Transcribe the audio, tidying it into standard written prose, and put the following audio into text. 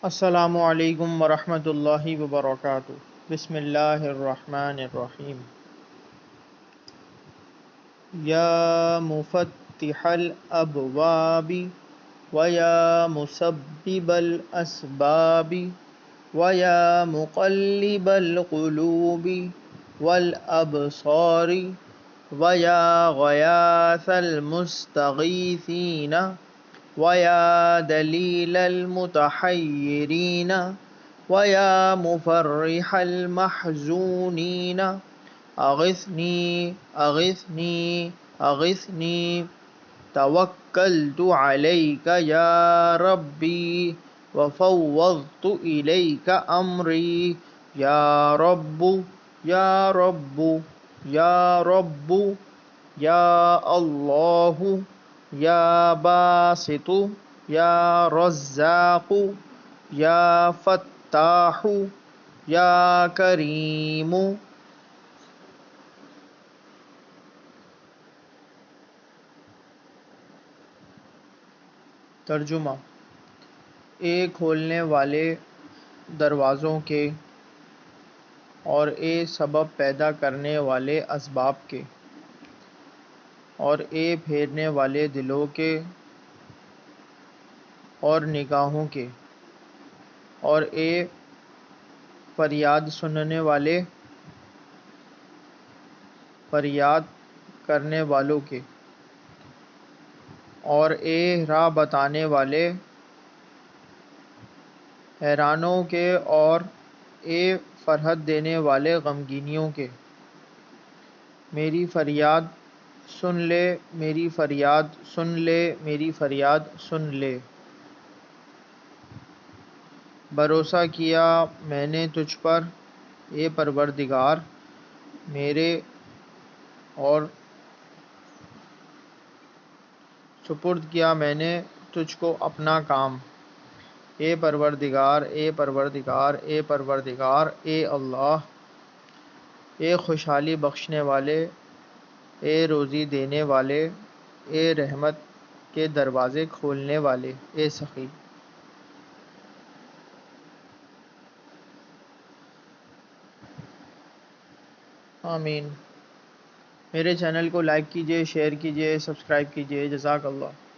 السلام علیکم ورحمۃ اللہ وبرکاتہ۔ بسم اللہ الرحمن الرحیم۔ یا مفتح الابواب ویا مسبب الاسباب ویا مقلب القلوب والابصار ویا غیاث المستغیثین وَيَا دَلِيلَ الْمُتَحَيِّرِينَ وَيَا مُفَرِّحَ الْمَحْزُونِينَ أَغِثْنِي أَغِثْنِي أَغِثْنِي تَوَكَّلْتُ عَلَيْكَ يَا رَبِّي وَفَوَّضْتُ إِلَيْكَ أَمْرِي يَا رَبُّ يَا رَبُّ يَا رَبُّ يَا اللَّهُ یا باسط یا رزاق یا فتاح یا کریم۔ ترجمہ: اے کھولنے والے دروازوں کے اور اے سبب پیدا کرنے والے اسباب کے اور اے پھیرنے والے دلوں کے اور نگاہوں کے اور اے فریاد سننے والے فریاد کرنے والوں کے اور اے راہ بتانے والے حیرانوں کے اور اے فرحت دینے والے غمگینوں کے، میری فریاد سن لے، میری فریاد سن لے، میری فریاد سن لے۔ بھروسہ کیا میں نے تجھ پر اے پروردگار میرے اور سپرد کیا میں نے تجھ کو اپنا کام۔ اے پروردگار، اے پروردگار، اے پروردگار، اے اللہ، اے خوشحالی بخشنے والے، اے روزی دینے والے، اے رحمت کے دروازے کھولنے والے، اے سخی۔ آمین۔ میرے چینل کو لائک کیجئے، شیئر کیجئے، سبسکرائب کیجئے۔ جزاک اللہ۔